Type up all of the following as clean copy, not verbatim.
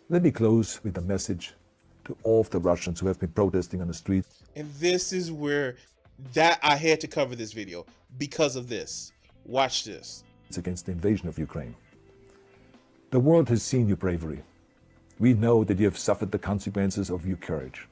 Let me close with a message to all of the Russians who have been protesting on the streets. And this is where that I had to cover this video because of this. Watch this. Against the invasion of Ukraine. The world has seen your bravery. We know that you have suffered the consequences of your courage.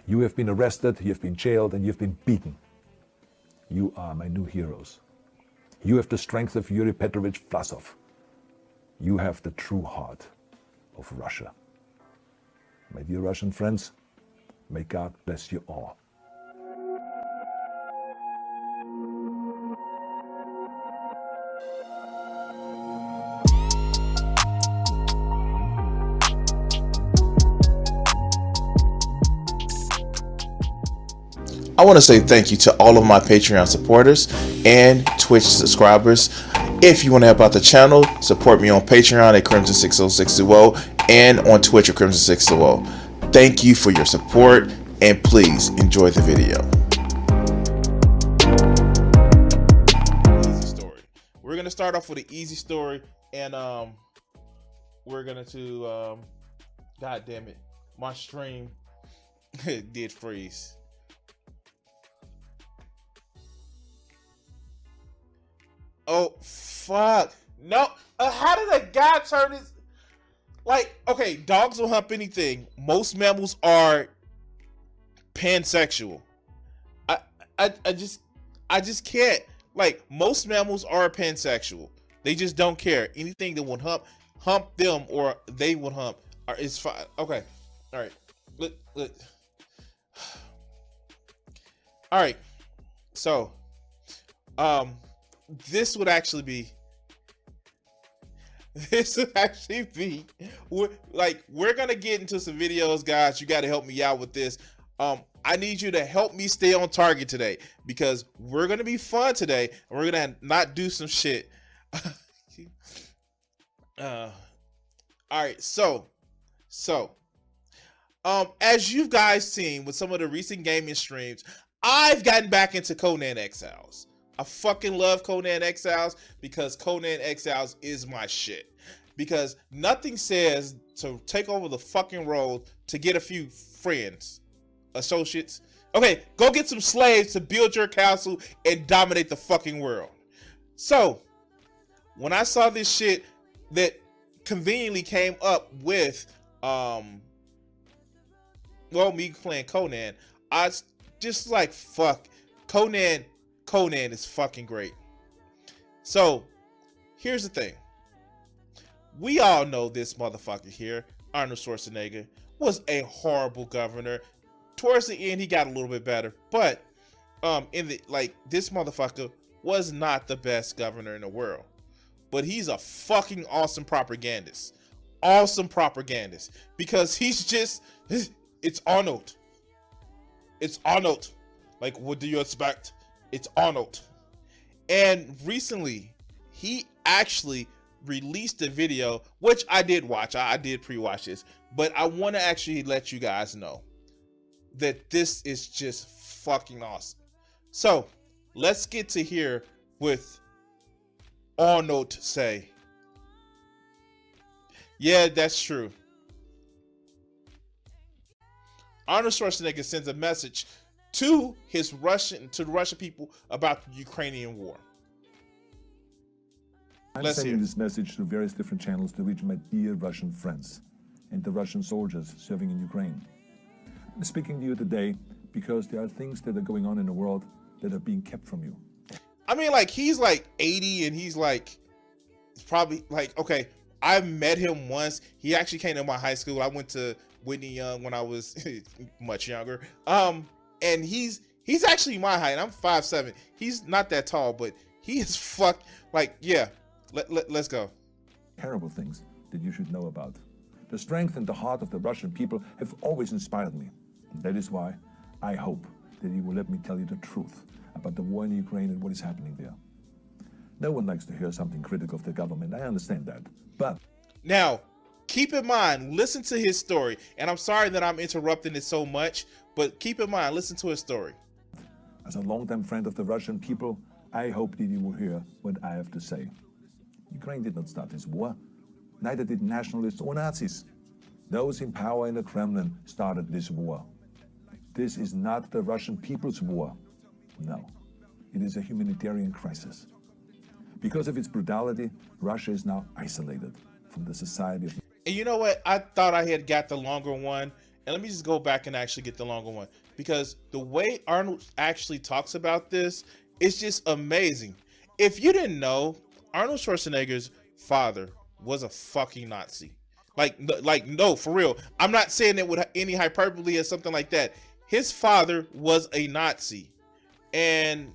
You have been arrested, you have been jailed, and you have been beaten. You are my new heroes. You have the strength of Yuri Petrovich Vlasov. You have the true heart of Russia. My dear Russian friends, may God bless you all. I want to say thank you to all of my Patreon supporters and Twitch subscribers. If you want to help out the channel, support me on Patreon at Crimson60620 and on Twitch at Crimson620. Thank you for your support and please enjoy the video. Easy story. We're going to start off with an easy story and we're going to God damn it. My stream did freeze. Oh, fuck. No. How did a guy turn his... Like, okay, dogs will hump anything. Most mammals are pansexual. I just can't. Like, most mammals are pansexual. They just don't care. Anything that would hump them or they would hump is fine. Okay. All right. Look. All right. So, this would actually be we're gonna get into some videos, guys. You got to help me out with this. I need you to help me stay on target today because we're gonna be fun today and we're gonna not do some shit. All right, so as you guys seen with some of the recent gaming streams, I've gotten back into Conan Exiles. I fucking love Conan Exiles because Conan Exiles is my shit. Because nothing says to take over the fucking road to get a few friends, associates. Okay, go get some slaves to build your castle and dominate the fucking world. So, when I saw this shit that conveniently came up with, me playing Conan, I just like, fuck, Conan is fucking great. So, here's the thing. We all know this motherfucker here, Arnold Schwarzenegger, was a horrible governor. Towards the end, he got a little bit better, but this motherfucker was not the best governor in the world. But he's a fucking awesome propagandist. Awesome propagandist. Because he's just, it's Arnold. It's Arnold. Like, what do you expect? It's Arnold. And recently, he actually released a video, which I did watch. I did pre-watch this. But I want to actually let you guys know that this is just fucking awesome. So, let's get to hear with Arnold say. Yeah, that's true. Arnold Schwarzenegger sends a message to the Russian people about the Ukrainian war. I'm sending this message to various different channels to reach my dear Russian friends and the Russian soldiers serving in Ukraine. I'm speaking to you today because there are things that are going on in the world that are being kept from you. I mean, like, he's like 80 and he's like, probably like, okay, I met him once. He actually came to my high school. I went to Whitney Young when I was much younger. And he's actually my height. I'm 5'7". He's not that tall, but he is like, yeah. Let's go. Terrible things that you should know about. The strength and the heart of the Russian people have always inspired me. And that is why I hope that you will let me tell you the truth about the war in Ukraine and what is happening there. No one likes to hear something critical of the government. I understand that. But now, keep in mind, listen to his story. And I'm sorry that I'm interrupting it so much, but keep in mind, listen to his story. As a longtime friend of the Russian people, I hope that you will hear what I have to say. Ukraine did not start this war. Neither did nationalists or Nazis. Those in power in the Kremlin started this war. This is not the Russian people's war. No, it is a humanitarian crisis. Because of its brutality, Russia is now isolated from the society of... And you know what? I thought I had got the longer one. And let me just go back and actually get the longer one. Because the way Arnold actually talks about this is just amazing. If you didn't know, Arnold Schwarzenegger's father was a fucking Nazi. Like, no, for real. I'm not saying it with any hyperbole or something like that. His father was a Nazi. And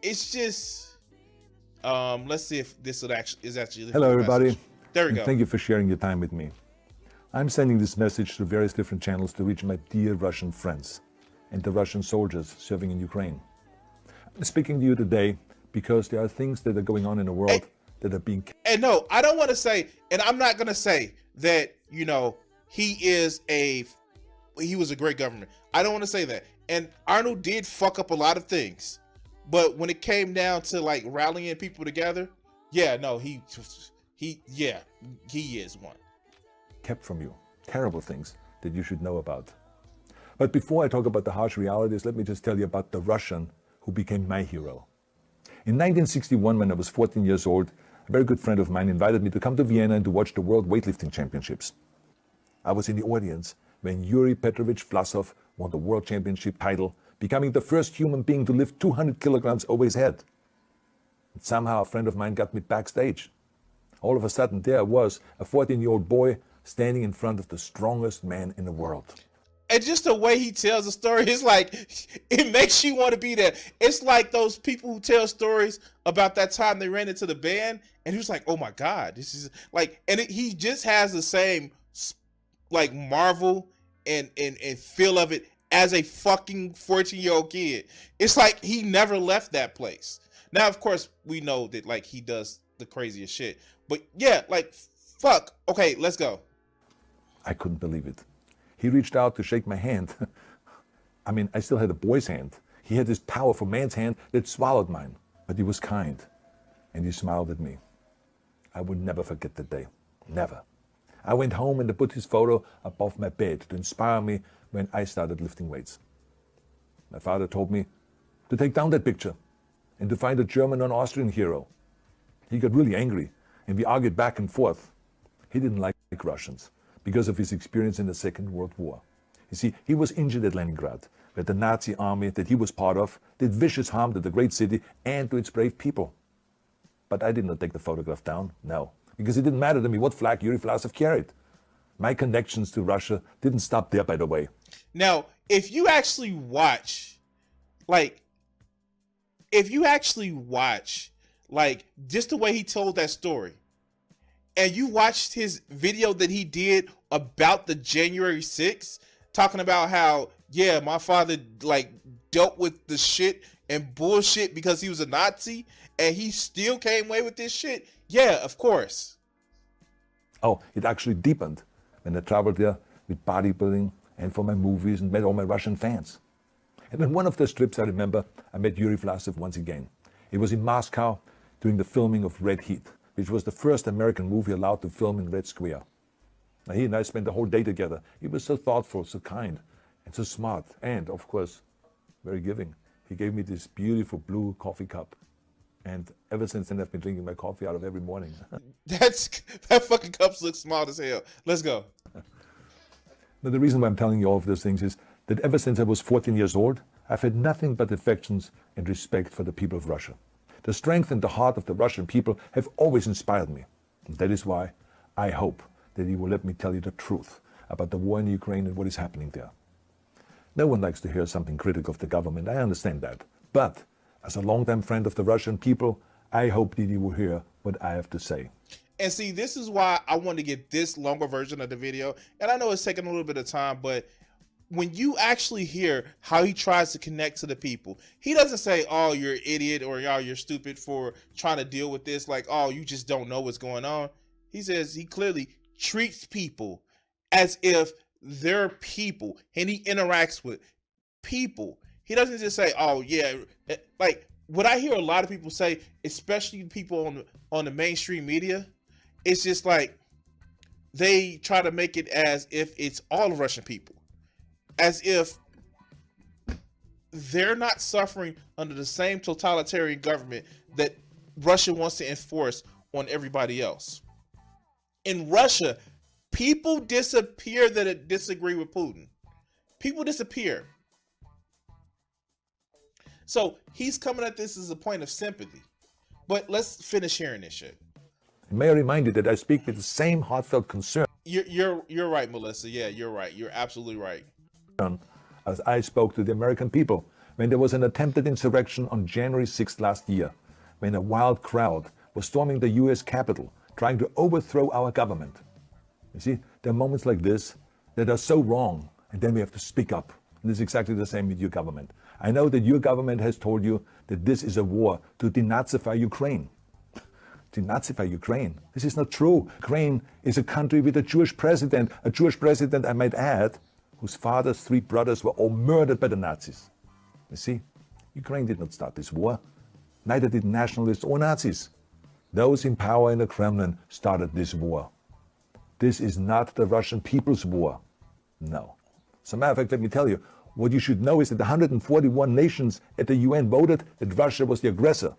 it's just, let's see if this would actually is actually. Hello, everybody. Message. There we go. Thank you for sharing your time with me. I'm sending this message to various different channels to reach my dear Russian friends and the Russian soldiers serving in Ukraine. I'm speaking to you today because there are things that are going on in the world that are being... And no, I don't want to say, and I'm not going to say that, you know, he was a great government. I don't want to say that. And Arnold did fuck up a lot of things. But when it came down to like rallying people together, yeah, no, he is one. Kept from you. Terrible things that you should know about. But before I talk about the harsh realities, let me just tell you about the Russian who became my hero. In 1961, when I was 14 years old, a very good friend of mine invited me to come to Vienna and to watch the World Weightlifting Championships. I was in the audience when Yuri Petrovich Vlasov won the World Championship title, becoming the first human being to lift 200 kilograms over his head. And somehow a friend of mine got me backstage. All of a sudden there I was, a 14-year-old boy, standing in front of the strongest man in the world. And just the way he tells the story is like, it makes you want to be there. It's like those people who tell stories about that time they ran into the band and he was like, oh my God, this is like, and he just has the same like marvel and feel of it as a fucking 14-year-old kid. It's like he never left that place. Now, of course, we know that like he does the craziest shit, but yeah, like, fuck. Okay, let's go. I couldn't believe it. He reached out to shake my hand. I mean, I still had a boy's hand. He had this powerful man's hand that swallowed mine. But he was kind, and he smiled at me. I would never forget that day. Never. I went home and I put his photo above my bed to inspire me when I started lifting weights. My father told me to take down that picture and to find a German or Austrian hero. He got really angry, and we argued back and forth. He didn't like Russians because of his experience in the Second World War. You see, he was injured at Leningrad, where the Nazi army that he was part of did vicious harm to the great city and to its brave people. But I did not take the photograph down, no, because it didn't matter to me what flag Yuri Vlasov carried. My connections to Russia didn't stop there, by the way. Now, if you actually watch, just the way he told that story, and you watched his video that he did about the January 6th, talking about how, yeah, my father like dealt with the shit and bullshit because he was a Nazi and he still came away with this shit. Yeah, of course. Oh, it actually deepened when I traveled there with bodybuilding and for my movies and met all my Russian fans. And on one of those trips, I remember, I met Yuri Vlasov once again. It was in Moscow during the filming of Red Heat, which was the first American movie allowed to film in Red Square. Now, he and I spent the whole day together. He was so thoughtful, so kind, and so smart, and, of course, very giving. He gave me this beautiful blue coffee cup. And ever since then, I've been drinking my coffee out of every morning. That fucking cup looks small as hell. Let's go. Now, the reason why I'm telling you all of those things is that ever since I was 14 years old, I've had nothing but affections and respect for the people of Russia. The strength and the heart of the Russian people have always inspired me. And that is why I hope that you will let me tell you the truth about the war in Ukraine and what is happening there. No one likes to hear something critical of the government, I understand that. But as a longtime friend of the Russian people, I hope that you will hear what I have to say. And see, this is why I wanted to get this longer version of the video. And I know it's taking a little bit of time, but when you actually hear how he tries to connect to the people, he doesn't say, oh, you're an idiot, or oh, you're stupid for trying to deal with this. Like, oh, you just don't know what's going on. He says he clearly treats people as if they're people, and he interacts with people. He doesn't just say, oh, yeah. Like, what I hear a lot of people say, especially people on the mainstream media, it's just like, they try to make it as if it's all Russian people, as if they're not suffering under the same totalitarian government that Russia wants to enforce on everybody else. In Russia, people disappear that disagree with Putin. People disappear. So he's coming at this as a point of sympathy. But let's finish hearing this shit. May I remind you that I speak with the same heartfelt concern You're right, Melissa. Yeah, you're right. You're absolutely right. as I spoke to the American people when there was an attempted insurrection on January 6th last year, when a wild crowd was storming the US Capitol, trying to overthrow our government. You see, there are moments like this that are so wrong, and then we have to speak up. And this is exactly the same with your government. I know that your government has told you that this is a war to denazify Ukraine. Denazify Ukraine? This is not true. Ukraine is a country with a Jewish president, I might add, whose father's 3 brothers were all murdered by the Nazis. You see, Ukraine did not start this war. Neither did nationalists or Nazis. Those in power in the Kremlin started this war. This is not the Russian people's war. No. As a matter of fact, let me tell you, what you should know is that 141 nations at the UN voted that Russia was the aggressor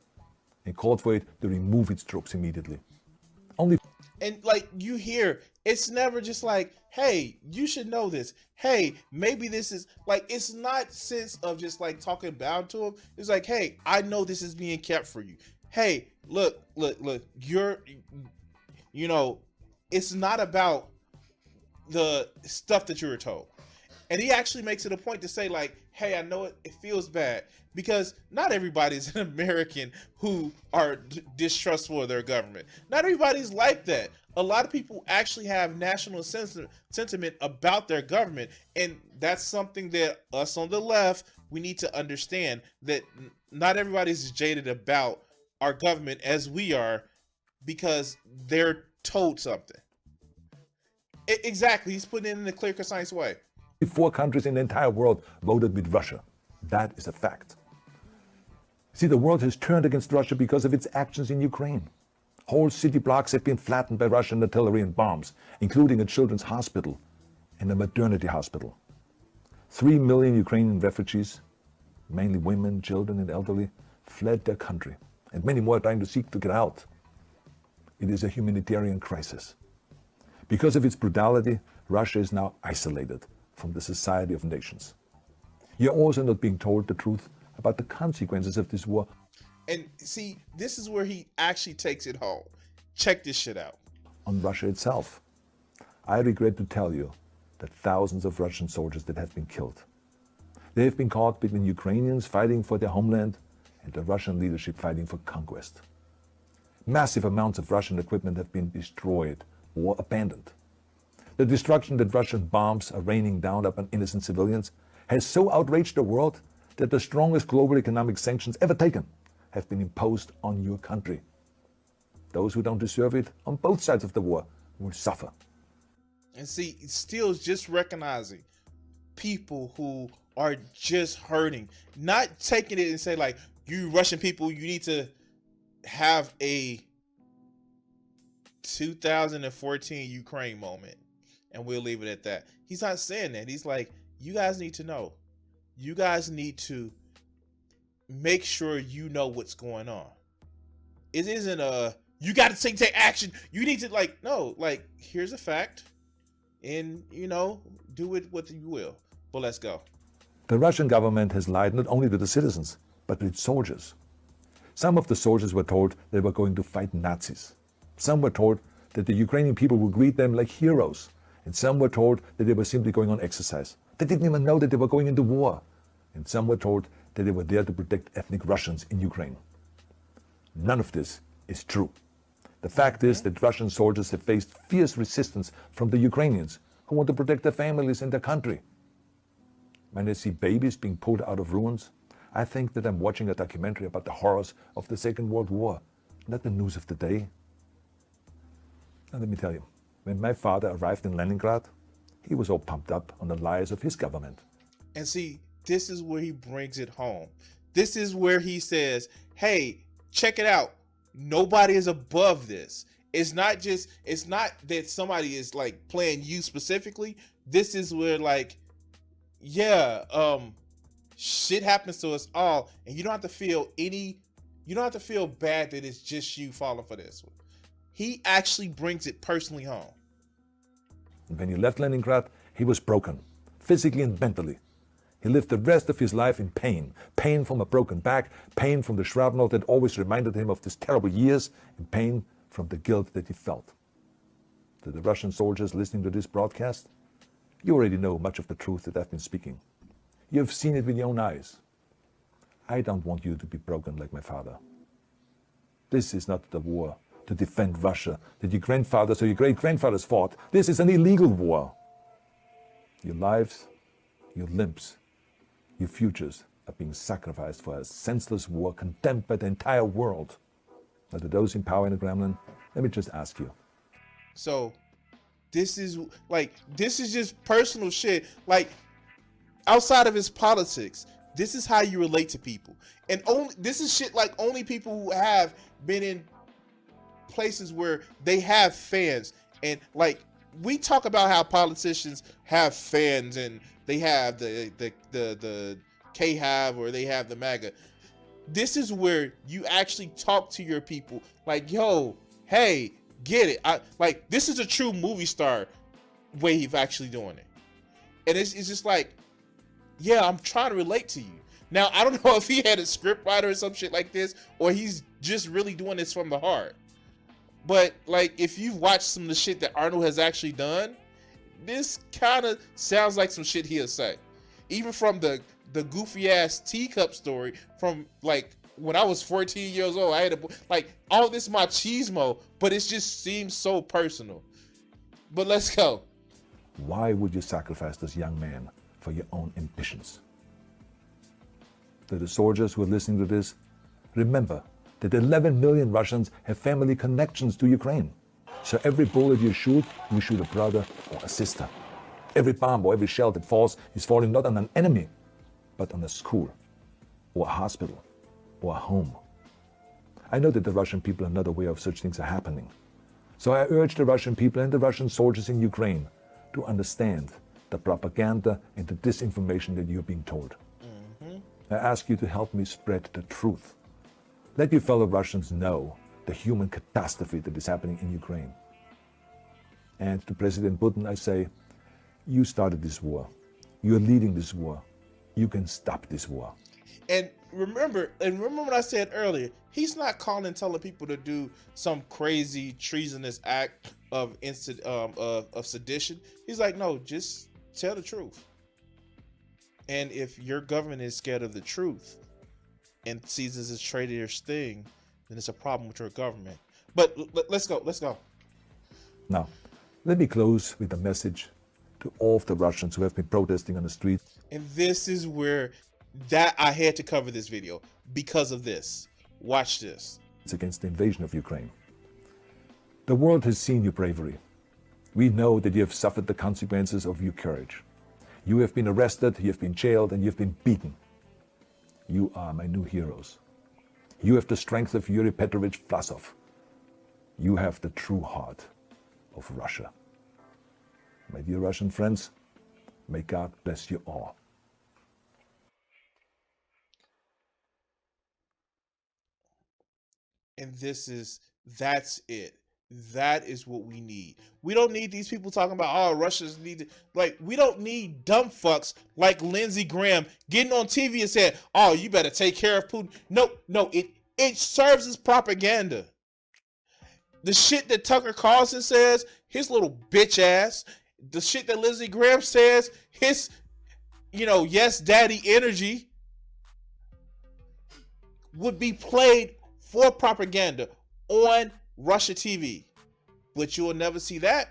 and called for it to remove its troops immediately. And like you hear, it's never just like, hey, you should know this. Hey, maybe this is like, it's not sense of just like talking down to them. It's like, hey, I know this is being kept for you. Hey, look, you know, it's not about the stuff that you were told. And he actually makes it a point to say like, hey, I know it feels bad, because not everybody's an American who are distrustful of their government. Not everybody's like that. A lot of people actually have national sentiment about their government. And that's something that us on the left, we need to understand, that not everybody's jaded about our government as we are because they're told something. Exactly. He's putting it in a clear, concise way. 4 countries in the entire world voted with Russia. That is a fact. See, the world has turned against Russia because of its actions in Ukraine. Whole city blocks have been flattened by Russian artillery and bombs, including a children's hospital and a maternity hospital. 3 million Ukrainian refugees, mainly women, children, and elderly, fled their country, and many more are trying to seek to get out. It is a humanitarian crisis. Because of its brutality, Russia is now isolated from the Society of Nations. You're also not being told the truth about the consequences of this war. And see, this is where he actually takes it home. Check this shit out. On Russia itself. I regret to tell you that thousands of Russian soldiers that have been killed. They have been caught between Ukrainians fighting for their homeland and the Russian leadership fighting for conquest. Massive amounts of Russian equipment have been destroyed or abandoned. The destruction that Russian bombs are raining down upon innocent civilians has so outraged the world that the strongest global economic sanctions ever taken have been imposed on your country. Those who don't deserve it on both sides of the war will suffer. And see, still just recognizing people who are just hurting, not taking it and say like, you Russian people, you need to have a 2014 Ukraine moment. And we'll leave it at that. He's not saying that. He's like, you guys need to know. You guys need to make sure you know what's going on. It isn't you got to take action. You need to no, here's a fact. And, do it what you will. But let's go. The Russian government has lied not only to the citizens, but to its soldiers. Some of the soldiers were told they were going to fight Nazis. Some were told that the Ukrainian people would greet them like heroes. And some were told that they were simply going on exercise. They didn't even know that they were going into war. And some were told that they were there to protect ethnic Russians in Ukraine. None of this is true. The fact is that Russian soldiers have faced fierce resistance from the Ukrainians who want to protect their families and their country. When I see babies being pulled out of ruins, I think that I'm watching a documentary about the horrors of the Second World War, not the news of the day. Now let me tell you, when my father arrived in Leningrad, he was all pumped up on the lies of his government. And see, this is where he brings it home. This is where he says, hey, check it out. Nobody is above this. It's not that somebody is like playing you specifically. This is where like, yeah, shit happens to us all, and you don't have to feel bad that it's just you falling for this one. He actually brings it personally home. When he left Leningrad, he was broken, physically and mentally. He lived the rest of his life in pain. Pain from a broken back, pain from the shrapnel that always reminded him of these terrible years, and pain from the guilt that he felt. To the Russian soldiers listening to this broadcast, you already know much of the truth that I've been speaking. You have seen it with your own eyes. I don't want you to be broken like my father. This is not the war to defend Russia that your grandfathers or your great-grandfathers fought. This is an illegal war. Your lives, your limbs, your futures are being sacrificed for a senseless war condemned by the entire world. Now, to those in power in the Kremlin, let me just ask you. So, this is just personal shit. Like, outside of his politics, this is how you relate to people. And this is shit like only people who have been in places where they have fans. And like, we talk about how politicians have fans and they have the K-Hive or they have the MAGA. This is where you actually talk to your people like, yo, hey, get it. This is a true movie star way of actually doing it. And it's just like, yeah, I'm trying to relate to you. Now, I don't know if he had a script writer or some shit like this, or he's just really doing this from the heart. But like, if you've watched some of the shit that Arnold has actually done, this kind of sounds like some shit he'll say. Even from the goofy ass teacup story from like when I was 14 years old, I had all this machismo, but it just seems so personal. But let's go. Why would you sacrifice this young man for your own ambitions? To the soldiers who are listening to this, remember that 11 million Russians have family connections to Ukraine. So every bullet you shoot a brother or a sister. Every bomb or every shell that falls is falling not on an enemy, but on a school, or a hospital, or a home. I know that the Russian people are not aware of such things are happening. So I urge the Russian people and the Russian soldiers in Ukraine to understand the propaganda and the disinformation that you're being told. I ask you to help me spread the truth. Let your fellow Russians know the human catastrophe that is happening in Ukraine. And to President Putin, I say, you started this war. You're leading this war. You can stop this war. And remember what I said earlier, he's not calling and telling people to do some crazy treasonous act of sedition. He's like, no, just tell the truth. And if your government is scared of the truth and sees this as a traitorous thing, then it's a problem with your government. But let's go. Now, let me close with a message to all of the Russians who have been protesting on the street. And this is where I had to cover this video because of this. Watch this. It's against the invasion of Ukraine. The world has seen your bravery. We know that you have suffered the consequences of your courage. You have been arrested, you have been jailed, and you've been beaten. You are my new heroes. You have the strength of Yuri Petrovich Vlasov. You have the true heart of Russia. My dear Russian friends, may God bless you all. And that's it. That is what we need. We don't need these people talking about, oh, Russians need to, like, we don't need dumb fucks like Lindsey Graham getting on TV and saying, oh, you better take care of Putin. No, it serves as propaganda. The shit that Tucker Carlson says, his little bitch ass, the shit that Lindsey Graham says, his, yes, daddy energy would be played for propaganda on Russia TV. But you will never see that.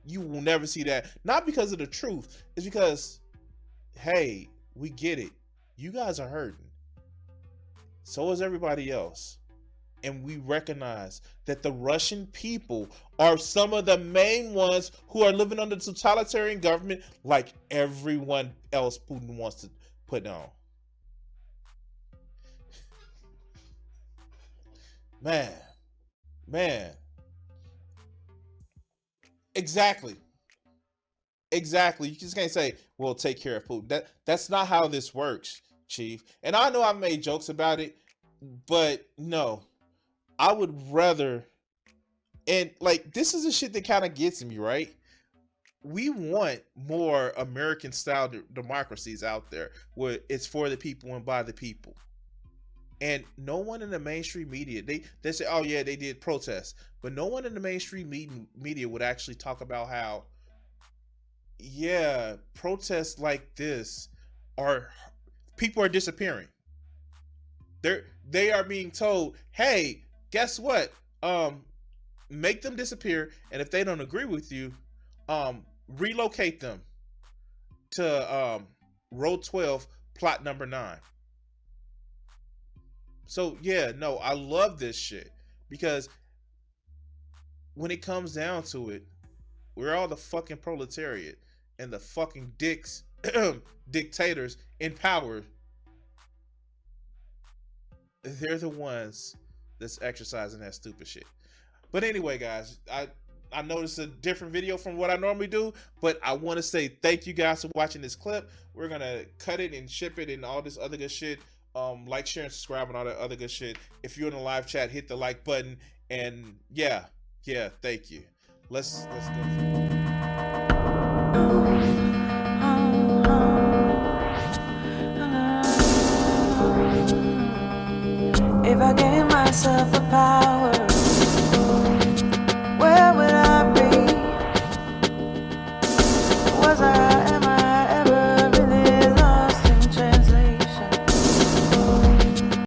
You will never see that. Not because of the truth. It's because, hey, we get it. You guys are hurting. So is everybody else. And we recognize that the Russian people are some of the main ones who are living under totalitarian government like everyone else Putin wants to put down. Man. Exactly. Exactly. You just can't say, "Well, take care of Putin." That's not how this works, Chief. And I know I've made jokes about it, but no, I would rather. And like, this is the shit that kind of gets me, right? We want more American style democracies out there where it's for the people and by the people. And no one in the mainstream media, they say, oh yeah, they did protests, but no one in the mainstream media would actually talk about how, yeah, protests like this are, people are disappearing. They are being told, hey, guess what? Um, Make them disappear, and if they don't agree with you, relocate them to road 12, plot number 9. So yeah, no, I love this shit because when it comes down to it, we're all the fucking proletariat, and the fucking dicks, dictators in power. They're the ones that's exercising that stupid shit. But anyway, guys, I noticed a different video from what I normally do, but I want to say thank you guys for watching this clip. We're gonna cut it and ship it and all this other good shit. Like, share, and subscribe, and all that other good shit. If you're in the live chat, hit the like button. And yeah, thank you. Let's go. If I gave myself the power